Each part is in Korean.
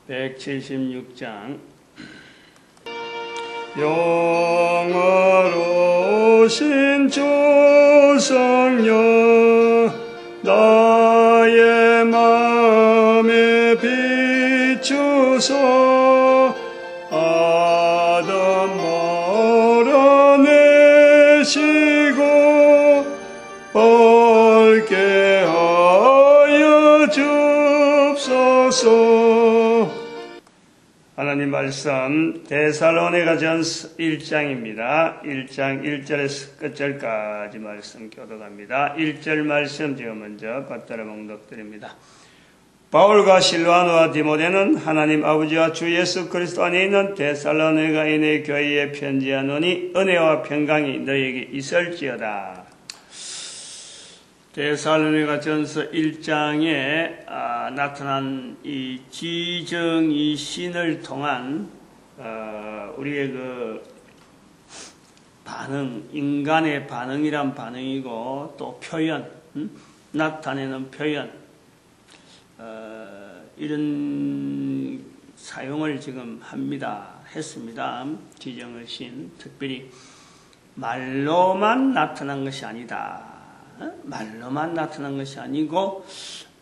176장. 영화로우신 주 성령 나의 마음에 비추소 아담 몰아내시고 밝게 하여 주옵소서. 하나님 말씀 데살로니가전서 1장입니다. 1장 1절에서 끝절까지 말씀 교독합니다. 1절 말씀 제가 먼저 받들어 봉독드립니다. 바울과 실와노와 디모데는 하나님 아버지와 주 예수 그리스도 안에 있는 데살로니가인의 교회에 편지하노니 은혜와 평강이 너희에게 있을지어다. 데살로니가전서 1장에 나타난 이 지정이 신을 통한 우리의 그 반응, 인간의 반응이란 반응이고 또 표현, 나타내는 표현, 이런 사용을 지금 했습니다. 지정의 신, 특별히 말로만 나타난 것이 아니다. 말로만 나타난 것이 아니고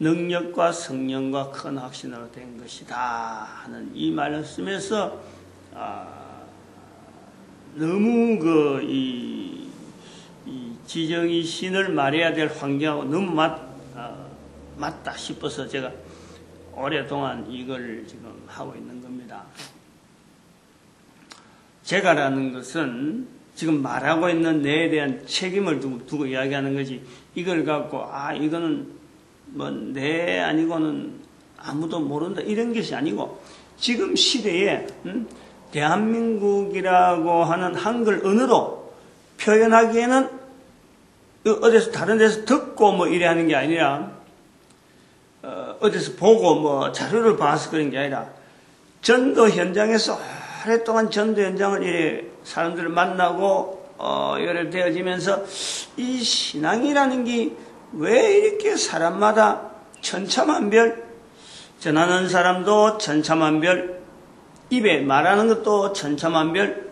능력과 성령과 큰 확신으로 된 것이다 하는 이 말씀에서 너무 이 지정이 신을 말해야 될 환경하고 너무 맞다 싶어서 제가 오랫동안 이걸 지금 하고 있는 겁니다. 제가라는 것은 지금 말하고 있는 내에 대한 책임을 두고 이야기하는 거지, 이걸 갖고 이거는 뭐 내 아니고는 아무도 모른다 이런 것이 아니고, 지금 시대에 대한민국이라고 하는 한글 언어로 표현하기에는 어디서 다른 데서 듣고 뭐 이래 하는 게 아니라 어디서 보고 뭐 자료를 봐서 그런 게 아니라 전도 현장에서 오랫동안 전도 현장을 이래 사람들을 만나고 연결되어지면서 이 신앙이라는 게 왜 이렇게 사람마다 천차만별, 전하는 사람도 천차만별, 입에 말하는 것도 천차만별,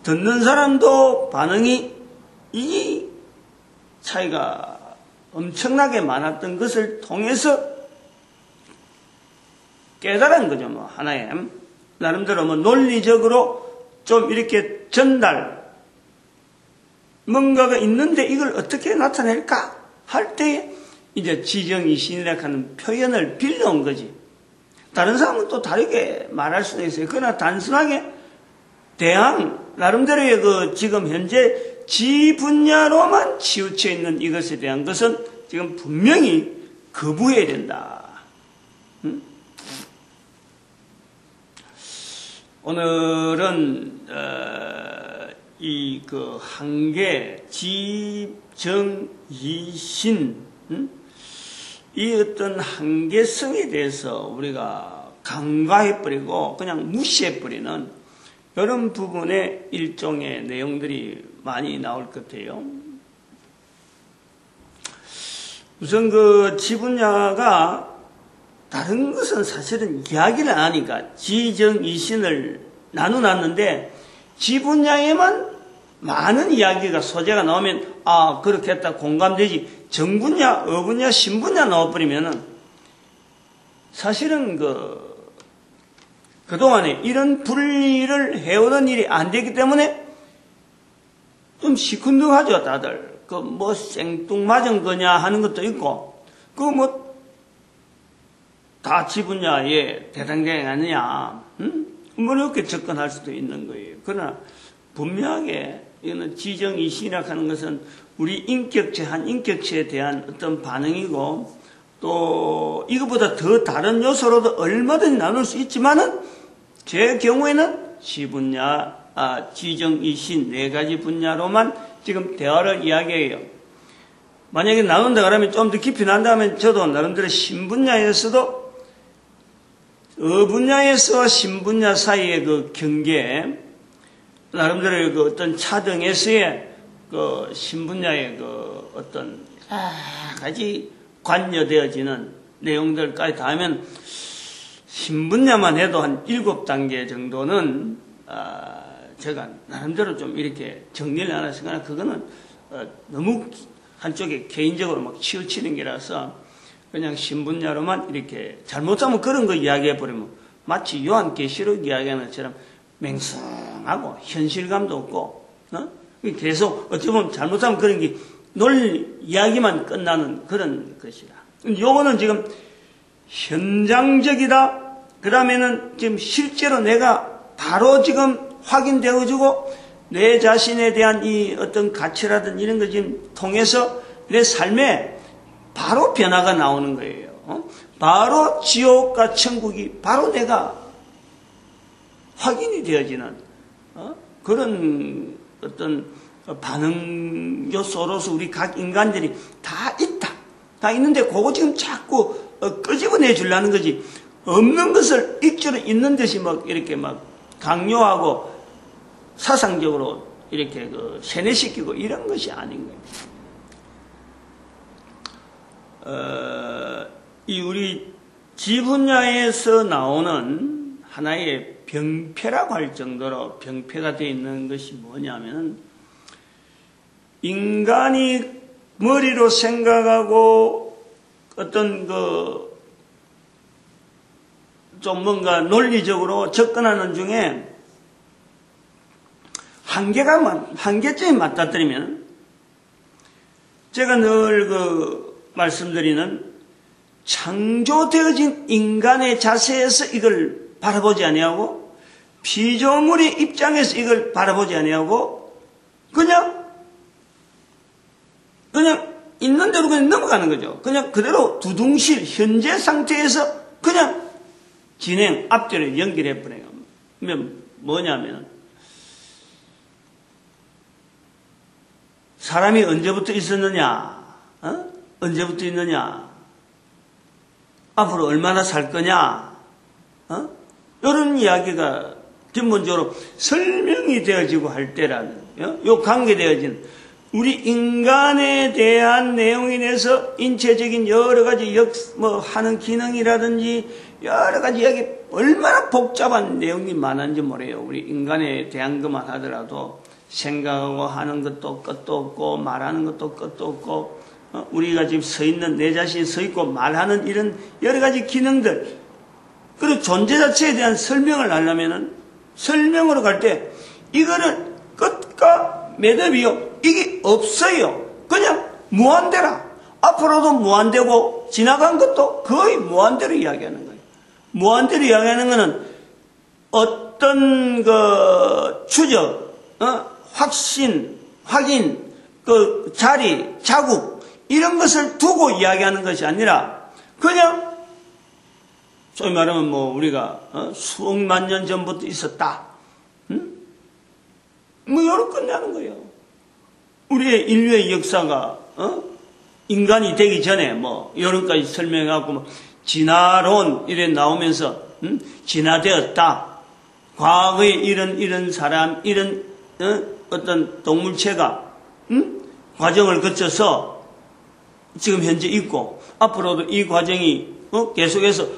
듣는 사람도 반응이 이 차이가 엄청나게 많았던 것을 통해서 깨달은 거죠. 뭐 하나의 나름대로 뭐 논리적으로 좀 이렇게 전달, 뭔가가 있는데 이걸 어떻게 나타낼까 할 때 이제 지정이 신이라고 하는 표현을 빌려온 거지. 다른 사람은 또 다르게 말할 수도 있어요. 그러나 단순하게 나름대로의 그 지금 현재 지 분야로만 치우쳐 있는 이것에 대한 것은 지금 분명히 거부해야 된다. 오늘은 이 그 한계 지정이신 이 어떤 한계성에 대해서 우리가 간과해버리고 그냥 무시해버리는 이런 부분의 일종의 내용들이 많이 나올 것 같아요. 우선 그 지분야가 다른 것은 사실은 이야기를 안 하니까 지정이신을 나눠놨는데 지분야에만 많은 이야기가 소재가 나오면 그렇게 했다 공감되지, 정분야, 어분야, 신분야 나와버리면은 사실은 그동안에 이런 분리를 해오던 일이 안 되기 때문에 좀 시큰둥하죠, 다들. 뭐 생뚱맞은 거냐 하는 것도 있고, 다 지분야에 대상자가 아니냐, 뭐 이렇게 접근할 수도 있는 거예요. 그러나 분명하게 이거는 지정이신이라고 하는 것은 우리 인격체 한 인격체에 대한 어떤 반응이고, 또 이것보다 더 다른 요소로도 얼마든지 나눌 수 있지만은 제 경우에는 지분야, 지정이신 네 가지 분야로만 지금 대화를 이야기해요. 만약에 나눈다 그러면 좀 더 깊이 난다면 저도 나름대로 신분야에서도 어분야에서 신분야 사이의 그 경계, 나름대로 그 어떤 차등에서의 그 신분야의 그 어떤 여러 가지 관여되어지는 내용들까지 다 하면 신분야만 해도 한 7단계 정도는 제가 나름대로 좀 이렇게 정리를 안 했으니까 그거는 너무 한쪽에 개인적으로 막 치우치는 게라서 그냥 신분야로만 이렇게 잘못하면 그런 거 이야기해버리면 마치 요한계시록 이야기하는 것처럼 맹성하고 현실감도 없고 계속 어찌 보면 잘못하면 그런 게 이야기만 끝나는 그런 것이다. 요거는 지금 현장적이다. 그 다음에는 지금 실제로 내가 바로 지금 확인되어지고 내 자신에 대한 이 어떤 가치라든 이런 거 지금 통해서 내 삶에 바로 변화가 나오는 거예요. 바로 지옥과 천국이 바로 내가 확인이 되어지는 그런 어떤 반응 요소로서 우리 각 인간들이 다 있다. 다 있는데 그거 지금 자꾸 끄집어내 주려는 거지. 없는 것을 입주로 있는 듯이 막 이렇게 막 강요하고 사상적으로 이렇게 세뇌시키고 이런 것이 아닌 거예요. 이 우리 지분야에서 나오는 하나의 병폐라고 할 정도로 병폐가 되어 있는 것이 뭐냐면 인간이 머리로 생각하고 어떤 좀 뭔가 논리적으로 접근하는 중에 한계점에 맞닥뜨리면 제가 늘 말씀드리는 창조되어진 인간의 자세에서 이걸 바라보지 아니하고 피조물의 입장에서 이걸 바라보지 아니하고 그냥 있는 대로 그냥 넘어가는 거죠. 그냥 그대로 두둥실 현재 상태에서 그냥 앞뒤로 연결해 버려요. 뭐냐면 사람이 언제부터 있었느냐? 언제부터 있느냐? 앞으로 얼마나 살 거냐? 이런 이야기가 기본적으로 설명이 되어지고 할 때라는 요 관계되어진 우리 인간에 대한 내용에 대해서 인체적인 여러 가지 하는 기능이라든지 여러 가지 이야기 얼마나 복잡한 내용이 많은지 모르요. 우리 인간에 대한 것만 하더라도 생각하고 하는 것도 끝도 없고 말하는 것도 끝도 없고 우리가 지금 서 있는 내 자신이 서 있고 말하는 이런 여러 가지 기능들 그리고 존재 자체에 대한 설명을 하려면은 설명으로 갈 때 이거는 끝과 매듭이요. 이게 없어요. 그냥 무한대라. 앞으로도 무한대고 지나간 것도 거의 무한대로 이야기하는 거예요. 무한대로 이야기하는 것은 어떤 추적, 확신, 확인, 자리, 자국 이런 것을 두고 이야기하는 것이 아니라 그냥 소위 말하면 우리가 수억만 년 전부터 있었다. 이렇게 끝나는 거예요. 우리의 인류의 역사가 인간이 되기 전에 여러까지 설명해갖고 진화론 이래 나오면서 진화되었다. 과거에 이런 사람 이런 어떤 동물체가 과정을 거쳐서 지금 현재 있고 앞으로도 이 과정이 계속해서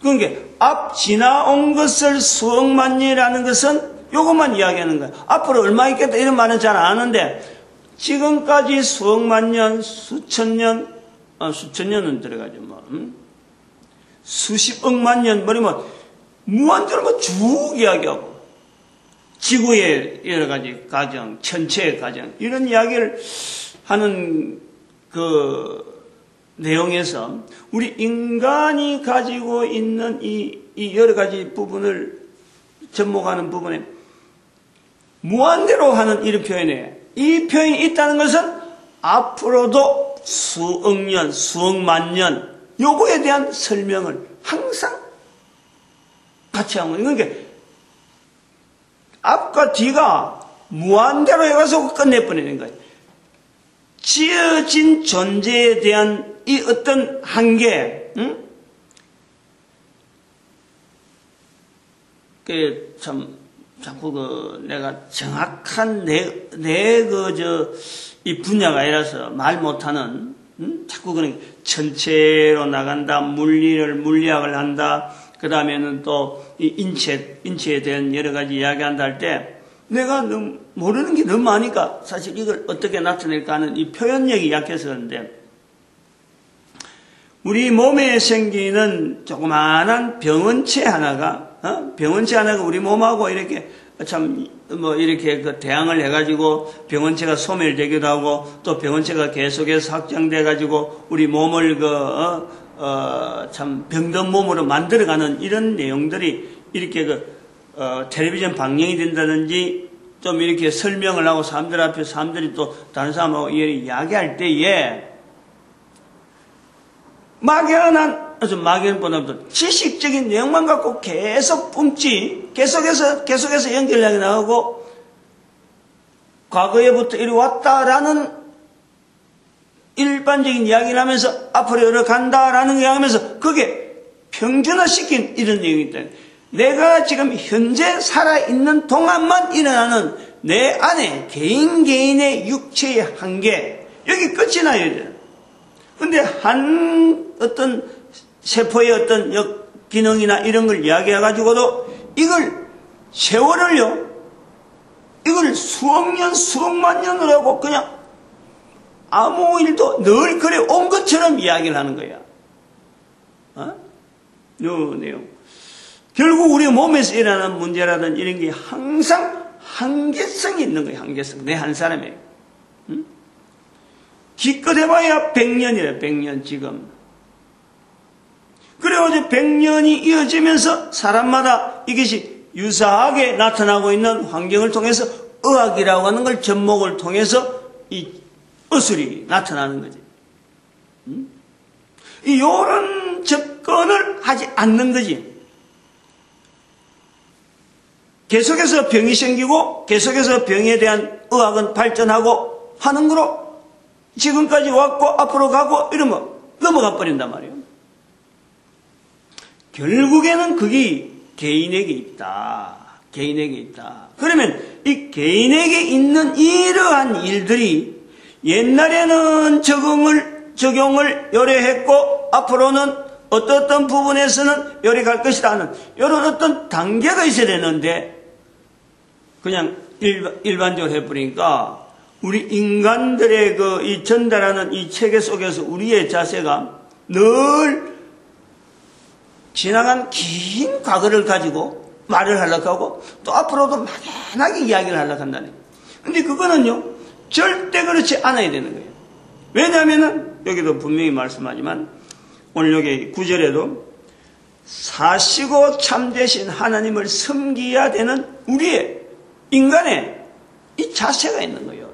그러니까 앞 지나온 것을 수억만 년이라는 것은 요것만 이야기하는 거예요. 앞으로 얼마 있겠다 이런 말은 잘 안 하는데 지금까지 수억만 년, 수천 년은 들어가죠. 수십억만 년, 무한대로 쭉 이야기하고, 지구의 여러 가지 과정, 천체의 과정, 이런 이야기를 하는 내용에서 우리 인간이 가지고 있는 이 여러 가지 부분을 접목하는 부분에 무한대로 하는 이런 표현에 이 표현이 있다는 것은 앞으로도 수억 년, 수억만 년 요거에 대한 설명을 항상 같이 하는 거예요. 그러니까 앞과 뒤가 무한대로 해가지고 끝내버리는 거예요. 지어진 존재에 대한 이 어떤 한계, 자꾸 내가 정확한 이 분야가 아니라서 말 못하는, 자꾸 전체로 나간다, 물리학을 한다, 그 다음에는 또 이 인체에 대한 여러 가지 이야기한다 할 때 내가 너무 모르는 게 너무 많으니까 사실 이걸 어떻게 나타낼까 하는 이 표현력이 약해서 그런데 우리 몸에 생기는 조그마한 병원체 하나가 우리 몸하고 이렇게 이렇게 그 대항을 해가지고 병원체가 소멸되기도 하고 또 병원체가 계속해서 확장돼가지고 우리 몸을 참 병든 몸으로 만들어가는 이런 내용들이 이렇게 텔레비전 방영이 된다든지 좀 이렇게 설명을 하고 사람들 앞에 사람들이 또 다른 사람하고 이야기할 때에 막연보다도 지식적인 내용만 갖고 계속 뿜지 계속해서 연결하게 나오고 과거에부터 이리 왔다라는 일반적인 이야기를 하면서 앞으로 이어간다라는 이야기를 하면서 그게 평준화시킨 이런 내용이 있다. 내가 지금 현재 살아있는 동안만 일어나는 내 안에 개인의 육체의 한계 여기 끝이 나야 돼. 근데 어떤 세포의 어떤 기능이나 이런 걸 이야기해가지고도 이걸 세월을요 이걸 수억 년 수억만 년을 하고 그냥 아무 일도 늘 그래 온 것처럼 이야기를 하는 거야. 요 내용. 결국 우리 몸에서 일어나는 문제라든 이런 게 항상 한계성이 있는 거예요. 한계성. 내 한 사람에게. 기껏 해봐야 100년이래. 100년 지금. 그래가지고 100년이 이어지면서 사람마다 이것이 유사하게 나타나고 있는 환경을 통해서 의학이라고 하는 걸 접목을 통해서 이 어술이 나타나는 거지. 이런 접근을 하지 않는 거지. 계속해서 병이 생기고 계속해서 병에 대한 의학은 발전하고 하는 거로 지금까지 왔고 앞으로 가고 이러면 넘어가 버린단 말이에요. 결국에는 그게 개인에게 있다. 개인에게 있다. 그러면 이 개인에게 있는 이러한 일들이 옛날에는 적용을 요래했고 앞으로는 어떤 부분에서는 요래 갈 것이다 하는 이런 어떤 단계가 있어야 되는데 그냥 일반적으로 해버리니까 우리 인간들의 이 전달하는 이 체계 속에서 우리의 자세가 늘 지나간 긴 과거를 가지고 말을 하려고 하고 또 앞으로도 막연하게 이야기를 하려고 한다네. 근데 그거는요 절대 그렇지 않아야 되는 거예요. 왜냐하면은 여기도 분명히 말씀하지만 오늘 여기 9절에도 사시고 참되신 하나님을 섬기어야 되는 우리의 인간의 이 자세가 있는 거예요.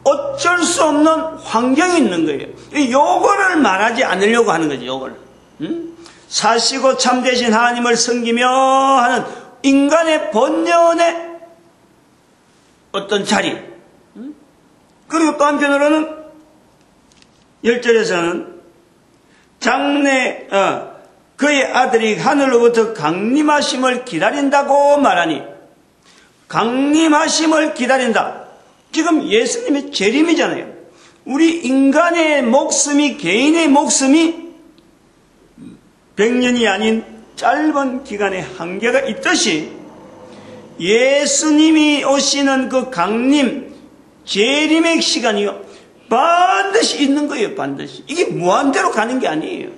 어쩔 수 없는 환경이 있는 거예요. 요거를 말하지 않으려고 하는 거죠. 요걸. 사시고 참되신 하나님을 섬기며 하는 인간의 본연의 어떤 자리. 그리고 또 한편으로는 10절에서는 장래 그의 아들이 하늘로부터 강림하심을 기다린다고 말하니 강림하심을 기다린다. 지금 예수님의 재림이잖아요. 우리 인간의 목숨이 개인의 목숨이 100년이 아닌 짧은 기간의 한계가 있듯이 예수님이 오시는 그 강림 재림의 시간이요 반드시 있는 거예요. 반드시. 이게 무한대로 가는 게 아니에요.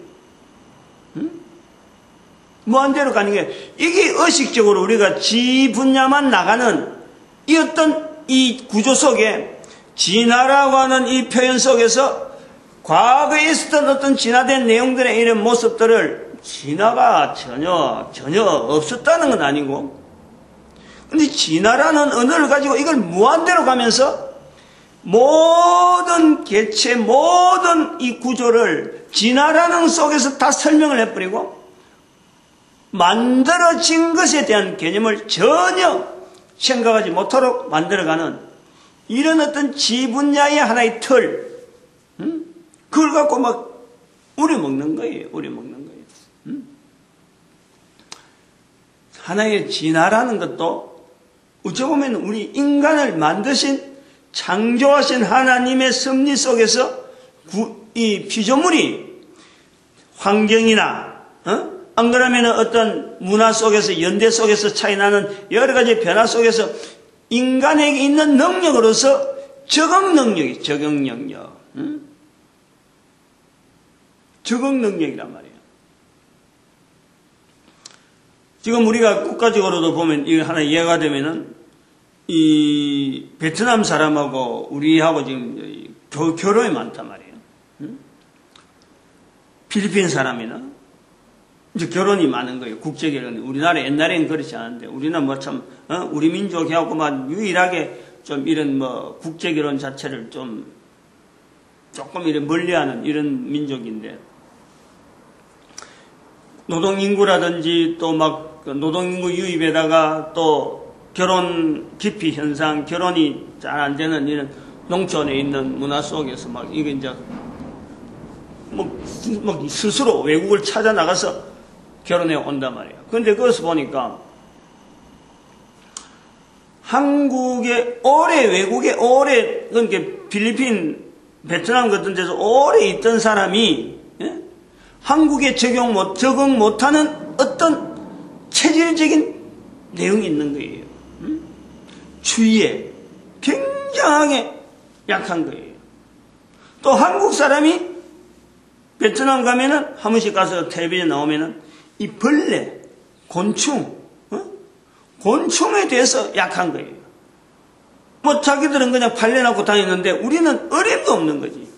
무한대로 가는 게 이게 의식적으로 우리가 지 분야만 나가는 이 어떤 이 구조 속에 진화라고 하는 이 표현 속에서 과거에 있었던 어떤 진화된 내용들의 이런 모습들을 진화가 전혀 없었다는 건 아니고 근데 진화라는 언어를 가지고 이걸 무한대로 가면서 모든 개체 모든 이 구조를 진화라는 속에서 다 설명을 해버리고 만들어진 것에 대한 개념을 전혀 생각하지 못하도록 만들어가는 이런 어떤 지분야의 하나의 틀, 그걸 갖고 막 우려먹는 거예요. 우려먹는 거예요. 하나의 진화라는 것도 어찌 보면 우리 인간을 만드신 창조하신 하나님의 섭리 속에서 이 피조물이 환경이나 안 그러면 어떤 문화 속에서, 연대 속에서 차이 나는 여러 가지 변화 속에서 인간에게 있는 능력으로서 적응 능력이, 적응 능력. 응? 적응 능력이란 말이에요. 지금 우리가 국가적으로도 보면 이거 하나 이해가 되면은 이 베트남 사람하고 우리하고 지금 결혼이 많단 말이에요. 응? 필리핀 사람이나 이제 결혼이 많은 거예요. 국제 결혼. 우리나라 옛날에는 그렇지 않은데 우리는 뭐 참 우리 민족하고만 유일하게 좀 이런 뭐 국제 결혼 자체를 좀 조금 이런 멀리하는 이런 민족인데 노동인구라든지 또 막 노동인구 유입에다가 또 결혼 기피 현상, 결혼이 잘 안 되는 이런 농촌에 있는 문화 속에서 막 이게 이제 막 스스로 외국을 찾아 나가서 결혼해 온단 말이에요. 그런데 그것을 보니까 한국에 오래, 외국에 오래, 그러니까 필리핀, 베트남 같은 데서 오래 있던 사람이 한국에 적응 못하는 어떤 체질적인 내용이 있는 거예요. 추위에 굉장하게 약한 거예요. 또 한국 사람이 베트남 가면은 한 번씩 가서 텔레비전 나오면은 이 벌레, 곤충, 곤충에 대해서 약한 거예요. 뭐 자기들은 그냥 발려놓고 다니는데 우리는 어림도 없는 거지.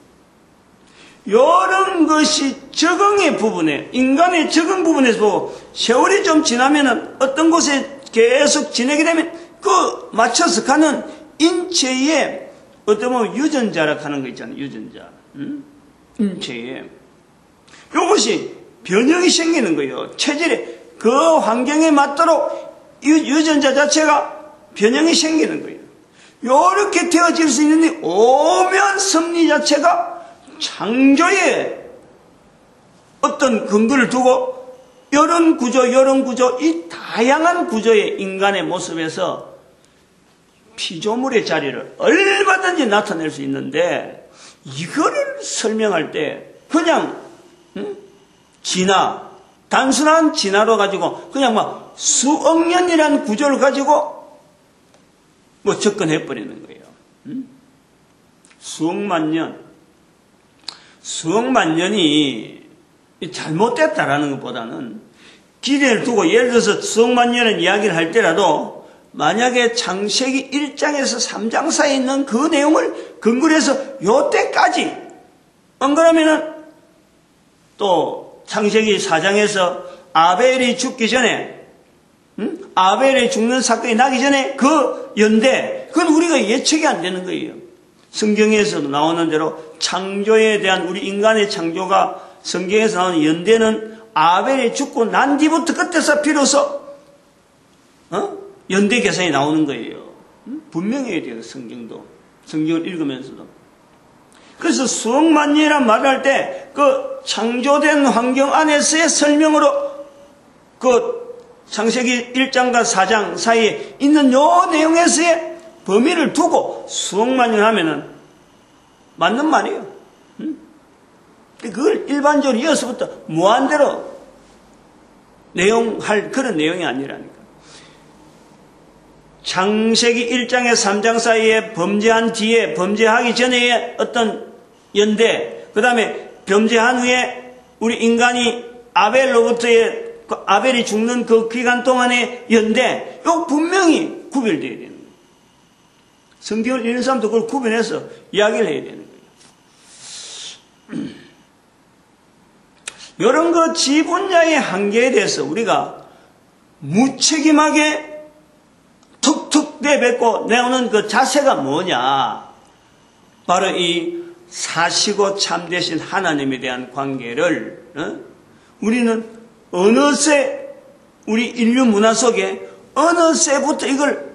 이런 것이 적응의 부분에, 인간의 적응 부분에서 보고 세월이 좀 지나면은 어떤 곳에 계속 지내게 되면 그 맞춰서 가는 인체에 어떤 보면 유전자라 하는 거 있잖아요. 유전자. 인체에. 이것이 변형이 생기는 거예요. 체질에 그 환경에 맞도록 유전자 자체가 변형이 생기는 거예요. 이렇게 되어질 수 있는데 오면 섭리 자체가 창조에 어떤 근거를 두고 이런 구조 이 다양한 구조의 인간의 모습에서 피조물의 자리를 얼마든지 나타낼 수 있는데 이거를 설명할 때 그냥 진화, 단순한 진화로 가지고 그냥 막 수억 년이라는 구조를 가지고 뭐 접근해버리는 거예요. 수억만 년이 잘못됐다라는 것보다는 기대를 두고 예를 들어서 수억만 년을 이야기를 할 때라도 만약에 창세기 1장에서 3장 사이에 있는 그 내용을 근거로 해서 요때까지 안 그러면은 또 창세기 4장에서 아벨이 죽기 전에 아벨이 죽는 사건이 나기 전에 그 연대 그건 우리가 예측이 안 되는 거예요. 성경에서도 나오는 대로 창조에 대한 우리 인간의 창조가 성경에서 나오는 연대는 아벨이 죽고 난 뒤부터 그때서 비로소 연대 계산이 나오는 거예요. 분명해야 돼요. 성경을 읽으면서도. 그래서 수억만 년이란 말을 할 때 그 창조된 환경 안에서의 설명으로 그 창세기 1장과 4장 사이에 있는 요 내용에서의 범위를 두고 수억만 년 하면은 맞는 말이에요. 그걸 일반적으로 이어서부터 무한대로 내용할 그런 내용이 아니라니까. 창세기 1장에 3장 사이에 범죄한 뒤에 범죄하기 전에 어떤 연대, 그 다음에 범죄한 후에 우리 인간이 아벨로부터의 아벨이 죽는 그 기간 동안의 연대, 이거 분명히 구별되어야 되는 거예요. 성경을 읽는 사람도 그걸 구별해서 이야기를 해야 되는 거예요. 이런 그 지분야의 한계에 대해서 우리가 무책임하게 툭툭 내뱉고 내오는 그 자세가 뭐냐? 바로 이 사시고 참되신 하나님에 대한 관계를 우리는 어느새 우리 인류 문화 속에 어느새부터 이걸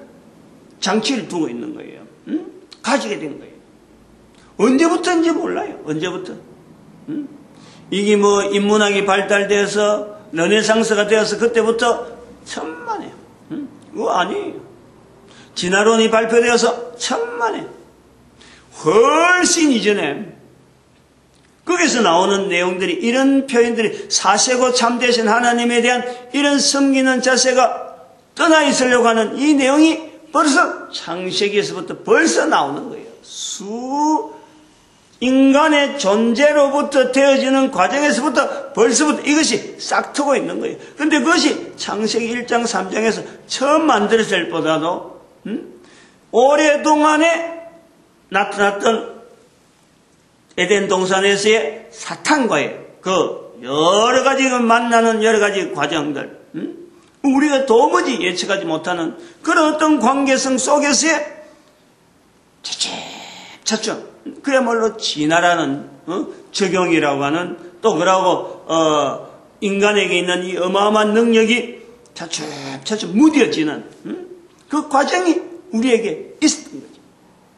장치를 두고 있는 거예요. 가지게 된 거예요. 언제부터인지 몰라요. 언제부터. 이게 뭐 인문학이 발달돼서 르네상스가 되어서 그때부터 천만에. 그거 아니에요. 진화론이 발표되어서 천만에. 훨씬 이전에 거기서 나오는 내용들이, 이런 표현들이 사세고 참되신 하나님에 대한 이런 섬기는 자세가 떠나 있으려고 하는 이 내용이 벌써 창세기에서부터 벌써 나오는 거예요. 인간의 존재로부터 되어지는 과정에서부터 벌써부터 이것이 싹트고 있는 거예요. 그런데 그것이 창세기 1장 3장에서 처음 만들어질 보다도 오랫동안에 나타났던 에덴 동산에서의 사탄과의 그 여러 가지 만나는 여러 가지 과정들, 우리가 도무지 예측하지 못하는 그런 어떤 관계성 속에서의 차츰 그야말로 진화라는 적용이라고 하는, 또 그러고 인간에게 있는 이 어마어마한 능력이 차츰 무뎌지는 그 과정이 우리에게 있었던 거죠.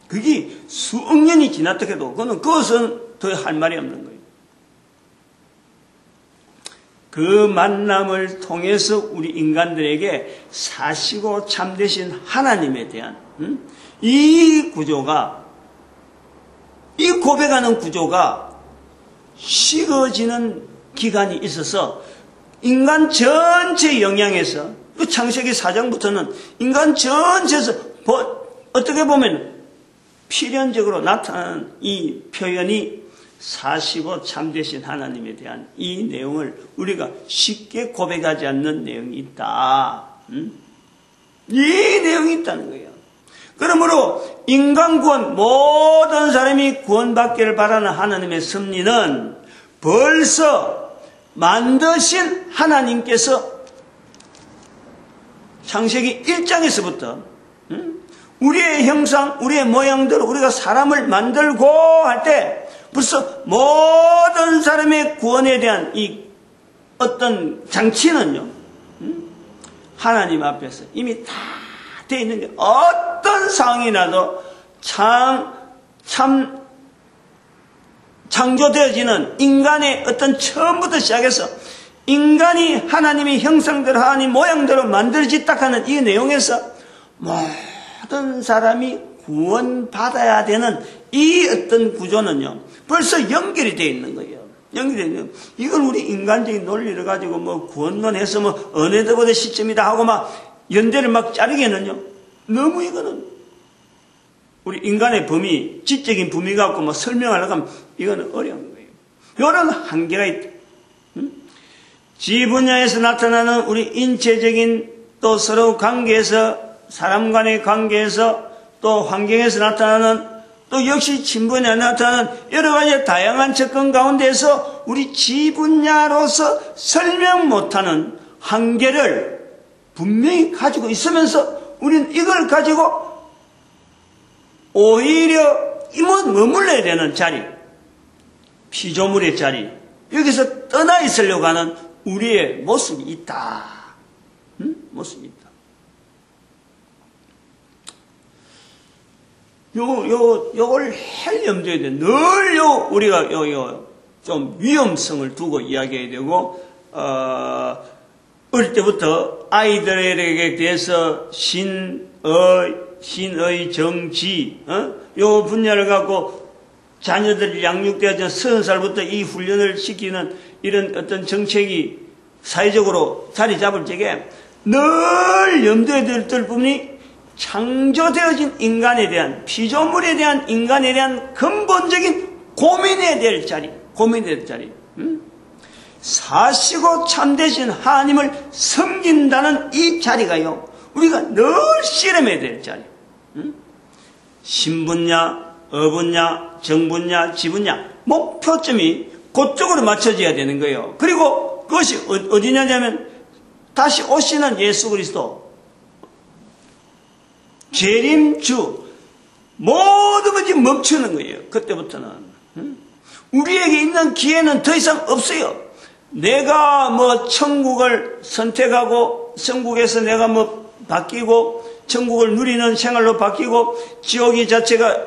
그게 수억 년이 지났다 해도 그것은 더 할 말이 없는 거예요. 그 만남을 통해서 우리 인간들에게 사시고 참되신 하나님에 대한 이 구조가, 이 고백하는 구조가 식어지는 기간이 있어서 인간 전체 영향에서, 창세기 4장부터는 인간 전체에서 어떻게 보면 필연적으로 나타나는 이 표현이 사시고 참되신 하나님에 대한 이 내용을 우리가 쉽게 고백하지 않는 내용이 있다. 이 내용이 있다는 거예요. 그러므로 인간 구원, 모든 사람이 구원받기를 바라는 하나님의 섭리는 벌써 만드신 하나님께서 창세기 1장에서부터 우리의 형상, 우리의 모양대로 우리가 사람을 만들고 할 때 벌써 모든 사람의 구원에 대한 이 어떤 장치는요, 하나님 앞에서 이미 다 되어 있는 게, 어떤 상황이라도 참 창조되어지는 인간의 어떤 처음부터 시작해서 인간이 하나님의 형상대로 하나님 모양대로 만들어졌다 하는 이 내용에서 모든 사람이 구원받아야 되는 이 어떤 구조는요, 벌써 연결이 되어 있는 거예요. 연결이 있는. 이건 우리 인간적인 논리를 가지고 구원론해서 어느 때보다 시점이다 하고 연대를 자르기에는요, 너무 이거는 우리 인간의 범위, 지적인 범위 갖고 설명하려고 하면 이거는 어려운 거예요. 이런 한계가 있다. 지 분야에서 나타나는 우리 인체적인 또 서로 관계에서, 사람 간의 관계에서, 또 환경에서 나타나는, 또 역시 친분에 나타나는 여러 가지 다양한 접근 가운데서 우리 지 분야로서 설명 못하는 한계를 분명히 가지고 있으면서 우리는 이걸 가지고 오히려 머물러야 되는 자리, 피조물의 자리, 여기서 떠나 있으려고 하는 우리의 모습이 있다. 모습이 있다. 요걸 할 염두에 돼. 늘 우리가 좀 위험성을 두고 이야기해야 되고, 어릴 때부터 아이들에게 대해서 신의 정지, 요 분야를 갖고 자녀들이 양육되어서 30살부터 이 훈련을 시키는 이런 어떤 정책이 사회적으로 자리 잡을 적에 늘 염두에 둘 부분이 창조되어진 인간에 대한, 피조물에 대한 인간에 대한 근본적인 고민해야 될 자리, 사시고 참되신 하나님을 섬긴다는 이 자리가요, 우리가 늘 씨름해야 될 자리. 신분야, 어분야, 정분야, 지분야, 목표점이 그쪽으로 맞춰져야 되는 거예요. 그리고 그것이 어디냐면 다시 오시는 예수 그리스도, 재림주, 모든 것이 멈추는 거예요. 그때부터는 우리에게 있는 기회는 더 이상 없어요. 내가 천국을 선택하고 천국에서 내가 바뀌고 천국을 누리는 생활로 바뀌고 지옥이 자체가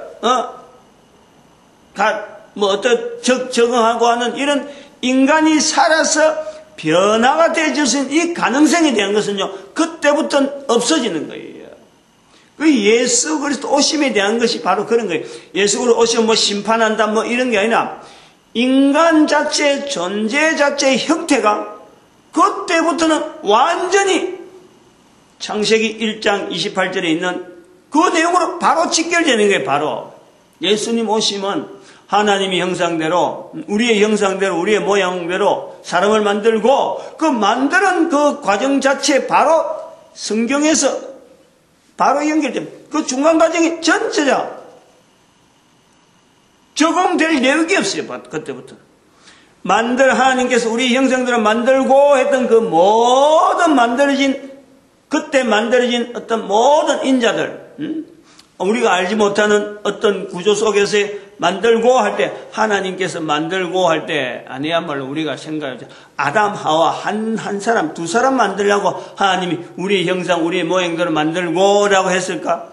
어떤 적응하고 하는 이런 인간이 살아서 변화가 되어질 수 있는 이 가능성에 대한 것은요, 그때부터는 없어지는 거예요. 그 예수 그리스도 오심에 대한 것이 바로 그런 거예요. 예수 그리스도 오시면 심판한다 이런 게 아니라 인간 자체, 존재 자체의 형태가 그때부터는 완전히 창세기 1장 28절에 있는 그 내용으로 바로 직결되는 거예요. 바로 예수님 오시면 하나님의 형상대로, 우리의 형상대로, 우리의 모양대로 사람을 만들고 그 만드는 그 과정 자체 바로 성경에서 바로 연결됩니다. 그 중간 과정이 전체가 적용될 내용이 없어요. 그때부터. 하나님께서 우리 형상대로 만들고 했던 그 모든 그때 만들어진 어떤 모든 인자들, 우리가 알지 못하는 어떤 구조 속에서 만들고 할 때, 하나님께서 만들고 할 때, 아니야말로 우리가 생각하죠. 아담, 하와, 한 사람, 두 사람 만들려고 하나님이 우리의 형상, 우리의 모양대로 만들고라고 했을까?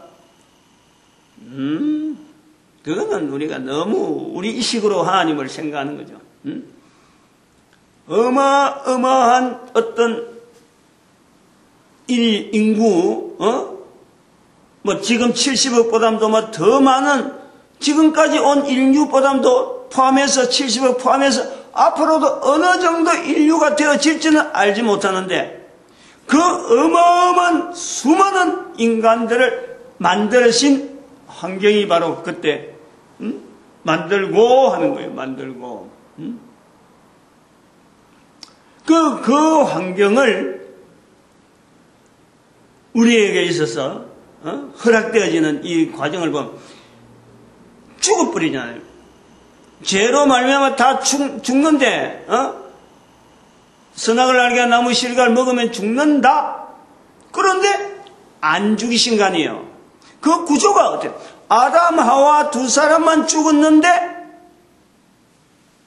그거는 우리가 너무 우리 이식으로 하나님을 생각하는 거죠. 어마어마한 어떤 인구, 지금 70억보다도 더 많은, 지금까지 온 인류보다도 포함해서 70억 포함해서 앞으로도 어느 정도 인류가 되어질지는 알지 못하는데, 그 어마어마한 수많은 인간들을 만드신 환경이 바로 그때, 만들고 하는 거예요. 만들고. 그 환경을 우리에게 있어서 허락되어지는 이 과정을 보면 죽어버리잖아요. 죄로 말미암아 다 죽는데, 선악을 알게 한 나무 실과를 먹으면 죽는다. 그런데 안 죽이신 거 아니에요. 그 구조가 어때요? 아담, 하와 두 사람만 죽었는데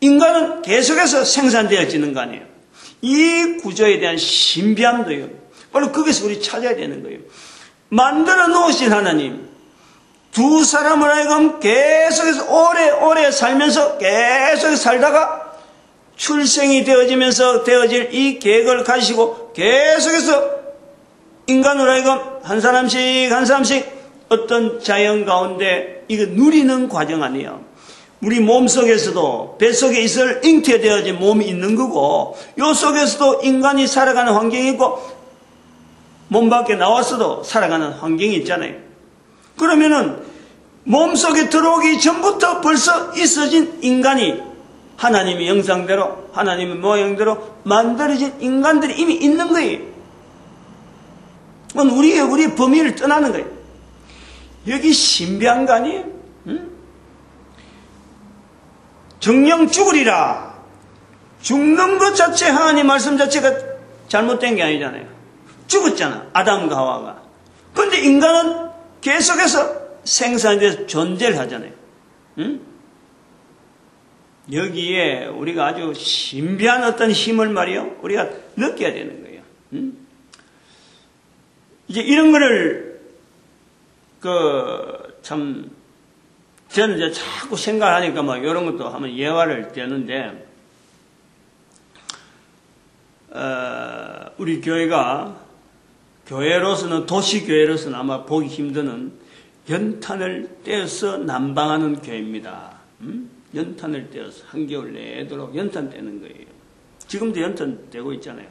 인간은 계속해서 생산되어지는 거 아니에요. 이 구조에 대한 신비함도요. 바로 거기서 우리 찾아야 되는 거예요. 만들어 놓으신 하나님, 두 사람을 하여금 계속해서 오래 살면서 계속 살다가 출생이 되어질 이 계획을 가지시고 계속해서 인간으로 하여금 한 사람씩 어떤 자연 가운데 이거 누리는 과정 아니에요. 우리 몸 속에서도 뱃속에 있을 잉태되어진 몸이 있는 거고, 요 속에서도 인간이 살아가는 환경이 있고, 몸 밖에 나왔어도 살아가는 환경이 있잖아요. 그러면은 몸 속에 들어오기 전부터 벌써 있어진 인간이 하나님의 형상대로, 하나님의 모양대로 만들어진 인간들이 이미 있는 거예요. 그건 우리의 범위를 떠나는 거예요. 여기 신비한 거 아니에요? 정령 죽으리라. 죽는 것 자체, 하나님 말씀 자체가 잘못된 게 아니잖아요. 죽었잖아, 아담과 하와가. 그런데 인간은 계속해서 생산돼서 존재를 하잖아요. 여기에 우리가 아주 신비한 어떤 힘을 말이요, 우리가 느껴야 되는 거예요. 이제 이런 거를 저는 이제 자꾸 생각하니까 이런 것도 한번 예화를 드는데, 우리 교회로서는, 도시교회로서는 아마 보기 힘드는 연탄을 떼어서 난방하는 교회입니다. 연탄을 떼어서 한겨울 내도록 연탄 떼는 거예요. 지금도 연탄 떼고 있잖아요.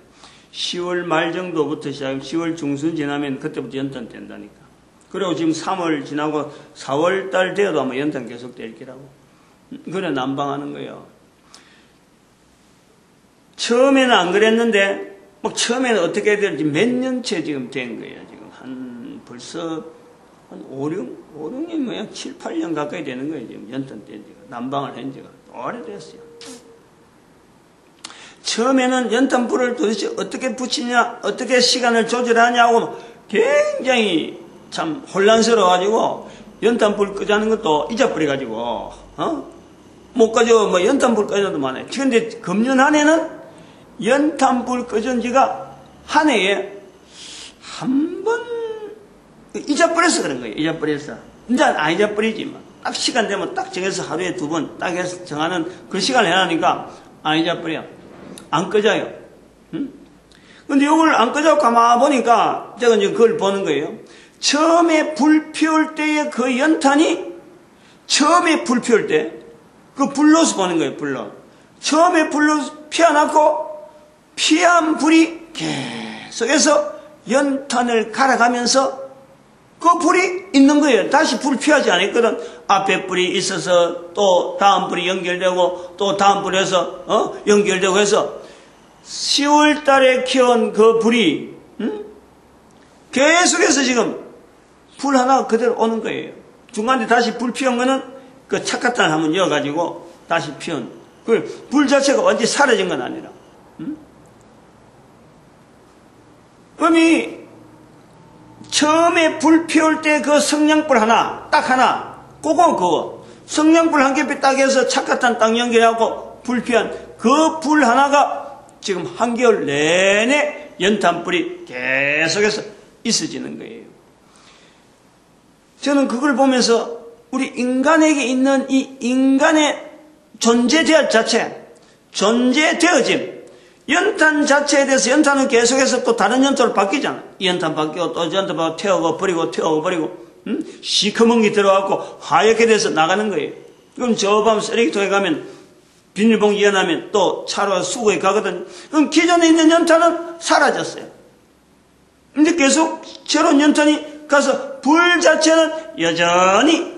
10월 말 정도부터 시작하면 10월 중순 지나면 그때부터 연탄 뗀다니까. 그리고 지금 3월 지나고 4월 달 되어도 아마 연탄 계속 뗄 기라고. 그래 난방하는 거예요. 처음에는 안 그랬는데, 처음에는 어떻게 해야 될지 몇 년째 지금 된 거예요. 지금 벌써 한 5, 6년, 7, 8년 가까이 되는 거예요. 지금 연탄 뗀 지가. 난방을 한 지가. 오래됐어요. 처음에는 연탄불을 도대체 어떻게 붙이냐, 어떻게 시간을 조절하냐고 굉장히 참 혼란스러워가지고, 연탄불 끄자는 것도 잊어버려가지고, 못 가지고 연탄불 끄자도 많아요. 그런데 금년 한 해는 연탄불 끄전 지가 한 해에 한 번 잊어버려서 그런 거예요. 잊어버려서. 이제 안 잊어버리지만. 딱 시간 되면 딱 정해서 하루에 2번 딱 해서 정하는 그 시간을 해놨으니까 안 잊어버려. 안 꺼져요. 근데 이걸 안 꺼져 가만 보니까 제가 이제 그걸 보는 거예요. 처음에 불 피울 때의 그 연탄이 처음에 불 피울 때 그 불로서 보는 거예요, 불로. 처음에 불로 피워놨고, 피한 불이 계속해서 연탄을 갈아가면서 그 불이 있는 거예요. 다시 불 피하지 않았거든. 앞에 불이 있어서 또 다음 불이 연결되고 또 다음 불에서 연결되고 해서 10월 달에 키운 그 불이 계속해서 지금 불 하나 그대로 오는 거예요. 중간에 다시 불 피운 거는 그 착각탄을 한번 이어가지고 다시 피운 그 불 자체가 완전히 사라진 건 아니라. 그럼 처음에 불 피울 때 그 성냥불 하나, 딱 하나, 그거. 성냥불 한 겹에 딱 해서 착각탄 딱 연결하고 불 피한 그 불 하나가 지금 한겨울 내내 연탄불이 계속해서 있어지는 거예요. 저는 그걸 보면서 우리 인간에게 있는 이 인간의 존재되어 자체, 존재되어짐, 연탄 자체에 대해서 연탄은 계속해서 또 다른 연탄으로 바뀌잖아. 이 연탄 바뀌고 또 연탄 바뀌고 태우고 버리고 시커먼 게 들어가고 하얗게 돼서 나가는 거예요. 그럼 저 밤 쓰레기통에 가면 비닐봉지 이어나면 또 차로 수거에 가거든. 그럼 기존에 있는 연탄은 사라졌어요. 근데 계속 새로운 연탄이 가서 불 자체는 여전히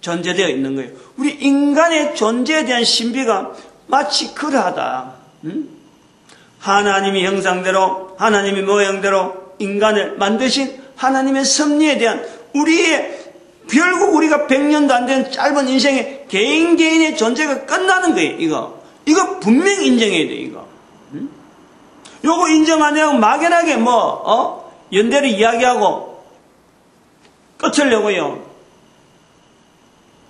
존재되어 있는 거예요. 우리 인간의 존재에 대한 신비가 마치 그러하다. 하나님의 형상대로 하나님의 모양대로 인간을 만드신 하나님의 섭리에 대한 우리의 결국 우리가 100년도 안 된 짧은 인생에 개인의 존재가 끝나는 거예요. 이거 분명히 인정해야 돼. 이거 요거 인정 안 하고 막연하게 연대를 이야기하고 끝으려고요.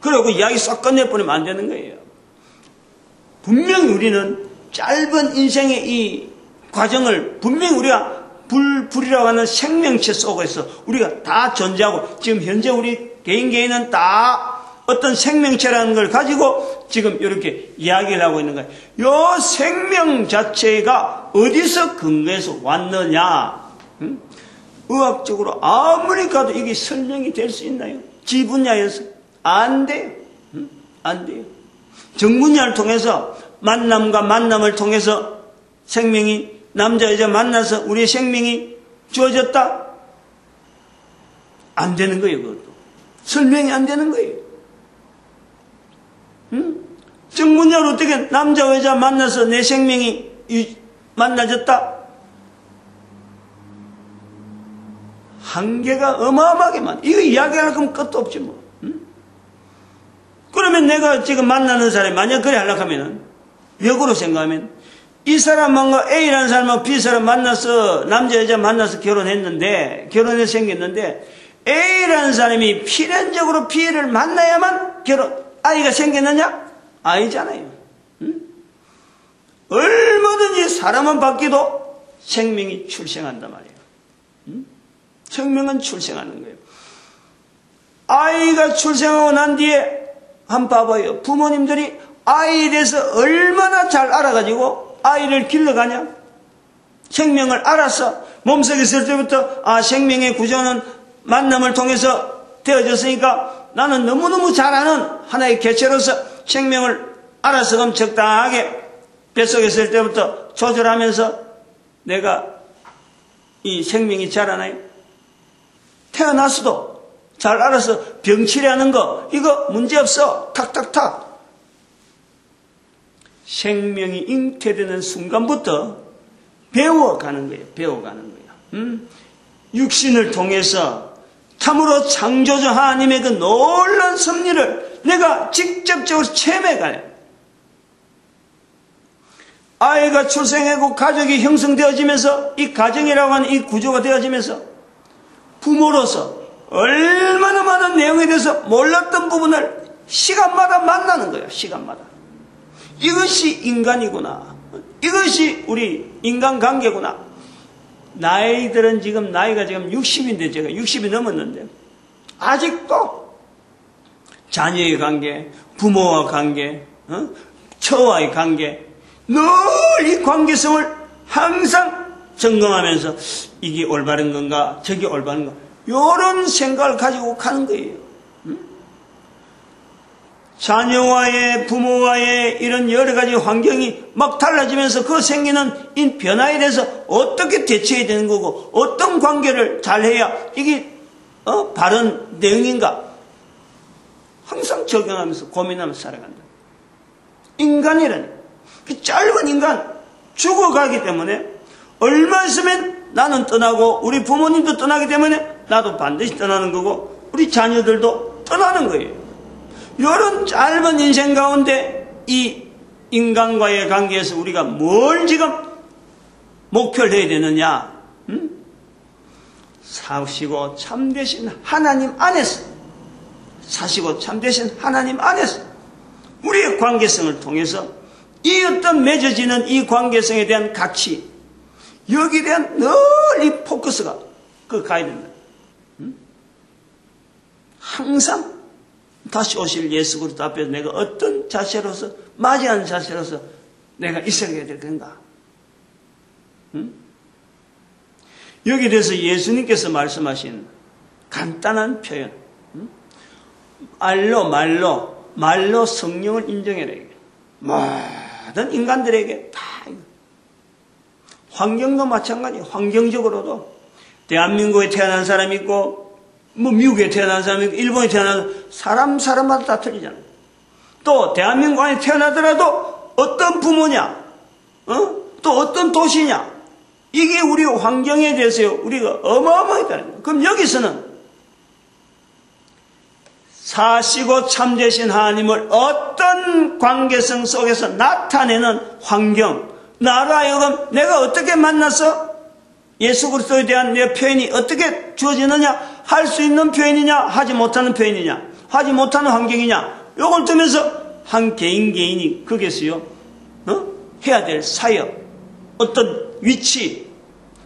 그리고 이야기 쏙 끝내버리면 안 되는 거예요. 분명히 우리는 짧은 인생의 이 과정을 분명히 우리가 불이라고 하는 생명체 속에서 우리가 다 존재하고 지금 현재 우리 개인은 다 어떤 생명체라는 걸 가지고 지금 이렇게 이야기를 하고 있는 거예요. 이 생명 자체가 어디서 근거해서 왔느냐? 의학적으로 아무리 가도 이게 설명이 될 수 있나요? 지 분야에서 안 돼요. 안 돼요. 정 분야를 통해서 만남과 만남을 통해서 생명이 남자 여자 만나서 우리의 생명이 주어졌다? 안 되는 거예요. 그것도 설명이 안 되는 거예요. 정 분야로 어떻게 남자 여자 만나서 내 생명이 만나졌다? 한계가 어마어마하게 많아. 이거 이야기할 거면 끝도 없지 뭐. 그러면 내가 지금 만나는 사람이 만약 그래 하려고 하면은 역으로 생각하면 이 사람과 A라는 사람하고 B 사람 만나서 남자 여자 만나서 결혼해서 생겼는데 A라는 사람이 필연적으로 B를 만나야만 아이가 생겼느냐? 아니잖아요. 얼마든지 사람은 바뀌도 생명이 출생한단 말이에요. 생명은 출생하는 거예요. 아이가 출생하고 난 뒤에 한번 봐봐요. 부모님들이 아이에 대해서 얼마나 잘 알아가지고 아이를 길러가냐? 생명을 알아서 몸속에 있을 때부터 생명의 구조는 만남을 통해서 되어졌으니까 나는 너무너무 잘 아는 하나의 개체로서 생명을 알아서 그럼 적당하게 뱃속에 있을 때부터 조절하면서 내가 이 생명이 자라나요? 태어났어도 잘 알아서 병치료하는 거 이거 문제없어. 탁탁탁. 생명이 잉태되는 순간부터 배워가는 거예요. 배워가는 거예요. 육신을 통해서 참으로 창조주 하나님의 그 놀라운 섭리를 내가 직접적으로 체험해가요. 아이가 출생하고 가족이 형성되어지면서 이 가정이라고 하는 이 구조가 되어지면서 부모로서 얼마나 많은 내용에 대해서 몰랐던 부분을 시간마다 만나는 거예요. 시간마다. 이것이 인간이구나. 이것이 우리 인간관계구나. 나이들은 지금 나이가 지금 60인데 제가 60이 넘었는데 아직도 자녀의 관계, 부모와 관계, 처와의 관계 늘 이 관계성을 항상 점검하면서 이게 올바른 건가 저게 올바른 건가 이런 생각을 가지고 가는 거예요. 자녀와의 부모와의 이런 여러 가지 환경이 막 달라지면서 그 생기는 이 변화에 대해서 어떻게 대처해야 되는 거고 어떤 관계를 잘해야 이게 바른 대응인가 항상 적용하면서 고민하면서 살아간다. 인간이라는 그 짧은 인간 죽어가기 때문에 얼마 있으면 나는 떠나고 우리 부모님도 떠나기 때문에 나도 반드시 떠나는 거고 우리 자녀들도 떠나는 거예요. 이런 짧은 인생 가운데 이 인간과의 관계에서 우리가 뭘 지금 목표를 해야 되느냐? 사시고 참되신 하나님 안에서 사시고 참되신 하나님 안에서 우리의 관계성을 통해서 이 어떤 맺어지는 이 관계성에 대한 가치 여기에 대한 늘 이 포커스가 가야 된다. 항상 다시 오실 예수 그리스도 앞에서 내가 어떤 자세로서 맞이하는 자세로서 내가 있어야 될 건가? 여기에 대해서 예수님께서 말씀하신 간단한 표현, 말로 성령을 인정해라. 모든 인간들에게 다 환경도 마찬가지. 환경적으로도 대한민국에 태어난 사람이 있고 미국에 태어난 사람이 있고 일본에 태어난 사람마다 다 틀리잖아요. 또 대한민국 안에 태어나더라도 어떤 부모냐, 또 어떤 도시냐, 이게 우리 환경에 대해서 우리가 어마어마하다는 거예요. 그럼 여기서는 사시고 참되신 하나님을 어떤 관계성 속에서 나타내는 환경, 나로 하여금 내가 어떻게 만나서 예수 그리스도에 대한 내 표현이 어떻게 주어지느냐, 할 수 있는 표현이냐, 하지 못하는 표현이냐, 하지 못하는 환경이냐, 요걸 두면서 한 개인이 거기서요, 해야 될 사역, 어떤 위치,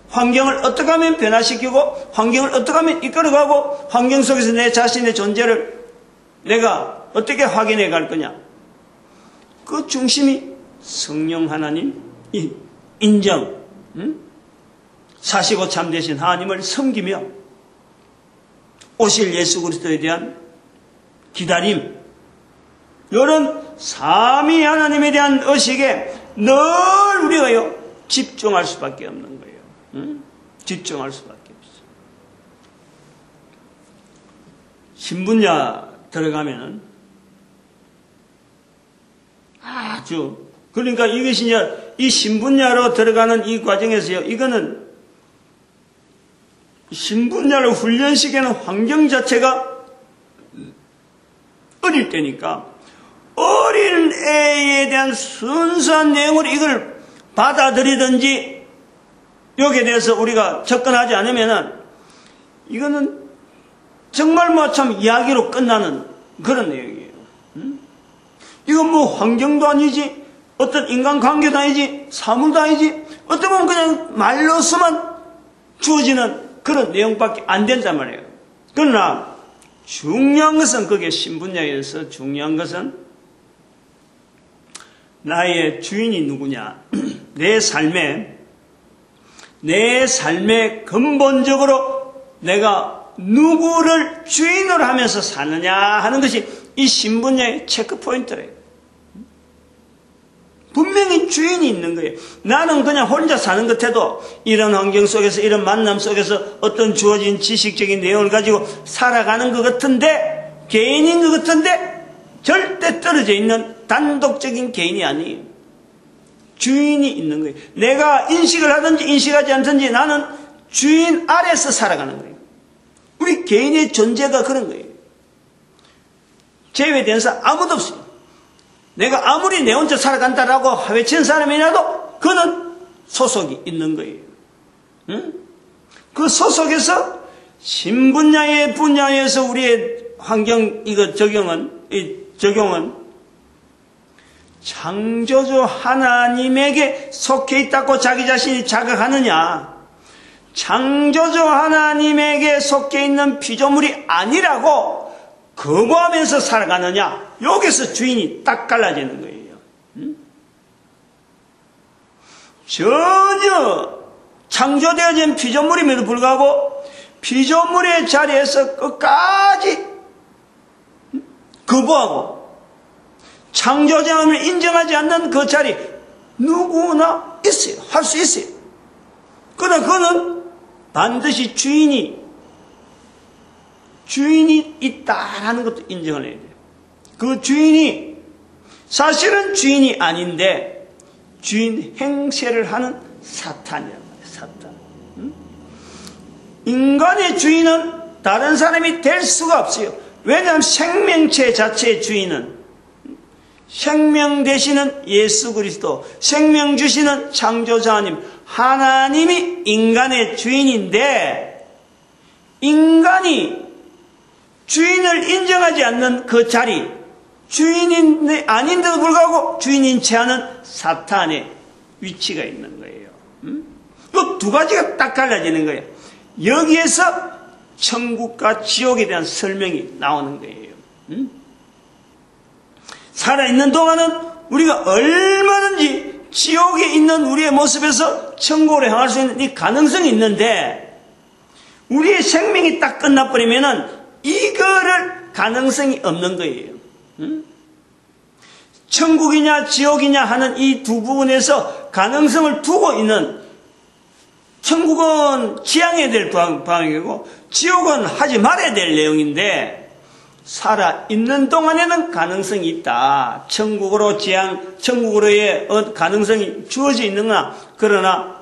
환경을 어떻게 하면 변화시키고, 환경을 어떻게 하면 이끌어가고, 환경 속에서 내 자신의 존재를 내가 어떻게 확인해 갈 거냐. 그 중심이 성령 하나님, 인정, 사시고 참되신 하나님을 섬기며 오실 예수 그리스도에 대한 기다림, 이런 삼위 하나님에 대한 의식에 늘 우리가요 집중할 수밖에 없는 거예요. 집중할 수밖에 없어요. 신분야 들어가면은 아주, 그러니까 이것이 이제 이 신분야로 들어가는 이 과정에서요, 이거는 신분야를 훈련시키는 환경 자체가 어릴 때니까 어린 애에 대한 순수한 내용으로 이걸 받아들이든지 여기에 대해서 우리가 접근하지 않으면은 이거는 정말 참 이야기로 끝나는 그런 내용이에요. 이건 환경도 아니지, 어떤 인간관계도 아니지, 사물도 아니지, 어떻게 보면 그냥 말로서만 주어지는 그런 내용밖에 안 된단 말이에요. 그러나 중요한 것은, 그게 신분야에서 중요한 것은 나의 주인이 누구냐, 내 삶에 근본적으로 내가 누구를 주인으로 하면서 사느냐 하는 것이 이 신분야의 체크포인트래요. 분명히 주인이 있는 거예요. 나는 그냥 혼자 사는 것 해도 이런 환경 속에서, 이런 만남 속에서 어떤 주어진 지식적인 내용을 가지고 살아가는 것 같은데, 개인인 것 같은데 절대 떨어져 있는 단독적인 개인이 아니에요. 주인이 있는 거예요. 내가 인식을 하든지 인식하지 않든지 나는 주인 아래서 살아가는 거예요. 우리 개인의 존재가 그런 거예요. 제외된 사람 아무도 없어요. 내가 아무리 내 혼자 살아간다라고 외치는 사람이라도 그는 소속이 있는 거예요. 그 소속에서 신분야의 분야에서 우리의 환경, 이거 적용은 창조주 하나님에게 속해 있다고 자기 자신이 자각하느냐, 창조주 하나님에게 속해 있는 피조물이 아니라고 거부하면서 살아가느냐, 여기서 주인이 딱 갈라지는 거예요. 전혀 창조되어진 피조물임에도 불구하고 피조물의 자리에서 끝까지 거부하고 창조자임을 인정하지 않는 그 자리 누구나 있어요. 할 수 있어요. 그러나 그는 반드시 주인이 있다라는 것도 인정을 해야 돼요. 그 주인이 사실은 주인이 아닌데 주인 행세를 하는 사탄이란 말이에요. 사탄. 인간의 주인은 다른 사람이 될 수가 없어요. 왜냐하면 생명체 자체의 주인은 생명 되시는 예수 그리스도, 생명 주시는 창조자 하나님, 하나님이 인간의 주인인데 인간이 주인을 인정하지 않는 그 자리, 주인이 아닌데도 불구하고 주인인 채 하는 사탄의 위치가 있는 거예요. 그 두 가지가 딱 갈라지는 거예요. 여기에서 천국과 지옥에 대한 설명이 나오는 거예요. 살아있는 동안은 우리가 얼마든지 지옥에 있는 우리의 모습에서 천국으로 향할 수 있는 이 가능성이 있는데 우리의 생명이 딱 끝나버리면은 이거를 가능성이 없는 거예요. 천국이냐 지옥이냐 하는 이 두 부분에서 가능성을 두고 있는, 천국은 지향해야 될 방향이고 지옥은 하지 말아야 될 내용인데 살아있는 동안에는 가능성이 있다. 천국으로의 가능성이 주어져 있는가. 그러나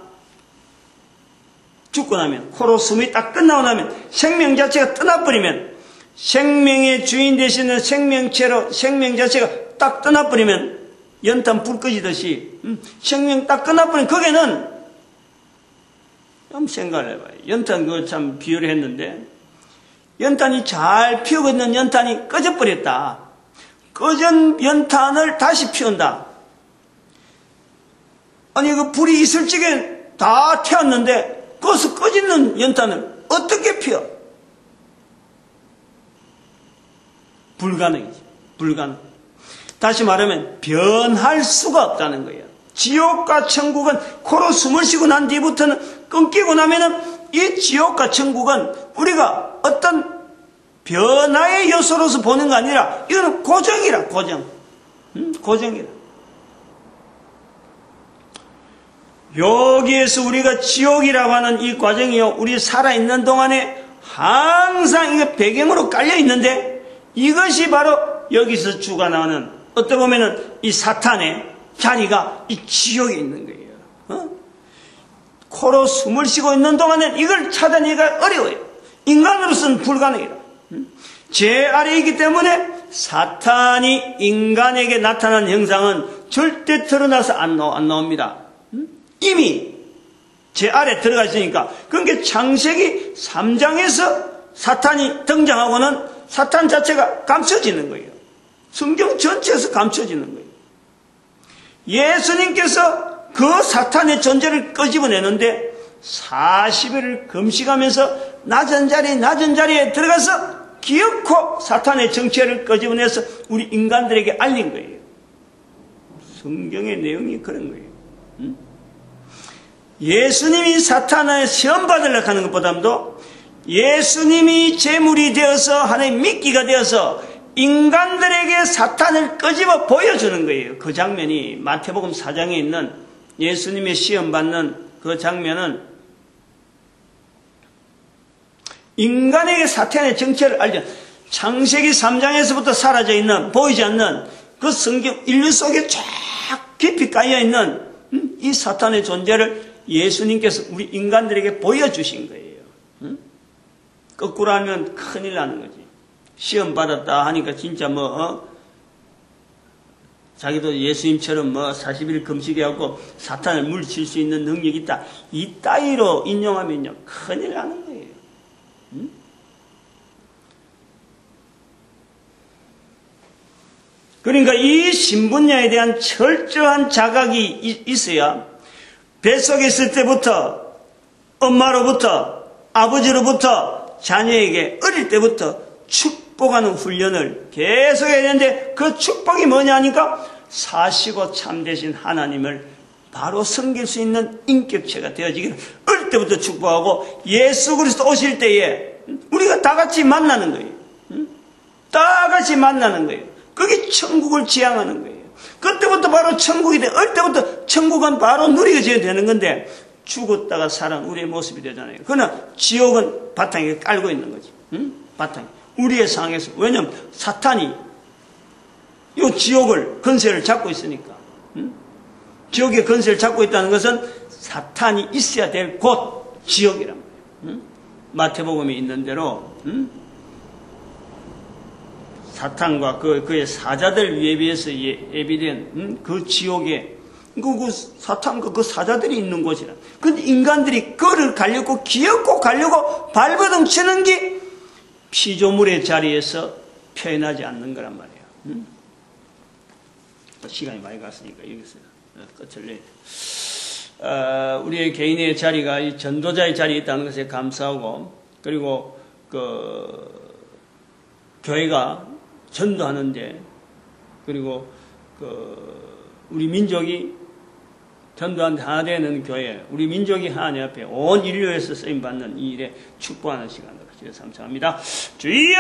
죽고 나면, 코로 숨이 딱 끝나고 나면, 생명 자체가 떠나버리면, 생명의 주인 되시는 생명체로 생명 자체가 딱 떠나버리면, 연탄 불 꺼지듯이 생명 딱 끝나버리면 거기는 한번 생각을 해봐요. 연탄 그거 참 비유를 했는데 연탄이 잘 피우고 있는 연탄이 꺼져버렸다. 꺼진 연탄을 다시 피운다. 아니 그 불이 있을 적에 다 태웠는데 거기서 꺼지는 연탄을 어떻게 피워? 불가능이지. 불가능. 다시 말하면 변할 수가 없다는 거예요. 지옥과 천국은 코로 숨을 쉬고 난 뒤부터는 끊기고 나면은 이 지옥과 천국은 우리가 어떤 변화의 요소로서 보는 거 아니라 이거는 고정이라, 고정. 고정이라. 여기에서 우리가 지옥이라고 하는 이 과정이요, 우리 살아있는 동안에 항상 이게 배경으로 깔려 있는데 이것이 바로 여기서 주관하는, 어떻게 보면은 이 사탄의 자리가 이 지옥에 있는 거예요. 코로 숨을 쉬고 있는 동안에 이걸 찾아내기가 어려워요. 인간으로서는 불가능이다. 죄 아래에 있기 때문에 사탄이 인간에게 나타난 형상은 절대 드러나서 안 나옵니다. 이미 죄 아래 들어가 있으니까. 그러니까 창세기 3장에서 사탄이 등장하고는 사탄 자체가 감춰지는 거예요. 성경 전체에서 감춰지는 거예요. 예수님께서 그 사탄의 존재를 끄집어내는데 40일을 금식하면서 낮은 자리에 들어가서 기어코 사탄의 정체를 끄집어내서 우리 인간들에게 알린 거예요. 성경의 내용이 그런 거예요. 예수님이 사탄을 시험받으려고 하는 것보다도 예수님이 제물이 되어서 하나님 미끼가 되어서 인간들에게 사탄을 끄집어 보여주는 거예요. 그 장면이 마태복음 4장에 있는 예수님의 시험받는 그 장면은 인간에게 사탄의 정체를 알죠. 창세기 3장에서부터 사라져 있는, 보이지 않는 그 성경 인류 속에 쫙 깊이 깔려 있는 이 사탄의 존재를 예수님께서 우리 인간들에게 보여주신 거예요. 거꾸로 하면 큰일 나는 거지. 시험 받았다 하니까 진짜 자기도 예수님처럼 40일 금식해갖고 사탄을 물리칠 수 있는 능력이 있다. 이 따위로 인용하면요, 큰일 나는 거예요. 그러니까 이 신분야에 대한 철저한 자각이 있어야 뱃속에 있을 때부터 엄마로부터 아버지로부터 자녀에게 어릴 때부터 축복하는 훈련을 계속 해야 되는데 그 축복이 뭐냐 하니까 사시고 참되신 하나님을 바로 섬길 수 있는 인격체가 되어지기를 어릴 때부터 축복하고 예수 그리스도 오실 때에 우리가 다 같이 만나는 거예요. 다 같이 만나는 거예요. 그게 천국을 지향하는 거예요. 그때부터 바로 천국이 돼. 어릴 때부터 천국은 바로 누리게 되는 건데 죽었다가 살아난 우리의 모습이 되잖아요. 그러나 지옥은 바탕에 깔고 있는 거지. 응? 바탕에. 우리의 상에서. 왜냐하면 사탄이 이 지옥을 건세를 잡고 있으니까. 응? 지옥의 건세를 잡고 있다는 것은 사탄이 있어야 될 곳 지옥이란 말이에요. 응? 마태복음에 있는 대로 사탄과 그의 사자들 위에 비해서 예비된 그 지옥에 그 사탄과 그 사자들이 있는 곳이라. 근데 인간들이 그를 가려고 기어코 가려고 발버둥 치는 게 피조물의 자리에서 표현하지 않는 거란 말이에요. 시간이 많이 갔으니까 여기서 끝을 내요. 우리의 개인의 자리가 이 전도자의 자리에 있다는 것에 감사하고, 그리고 교회가 전도하는데, 그리고 우리 민족이 전도하는데 하나 되는 교회, 우리 민족이 하나님 앞에 온 인류에서 쓰임받는 이 일에 축복하는 시간으로 주여 감사합니다. 주여!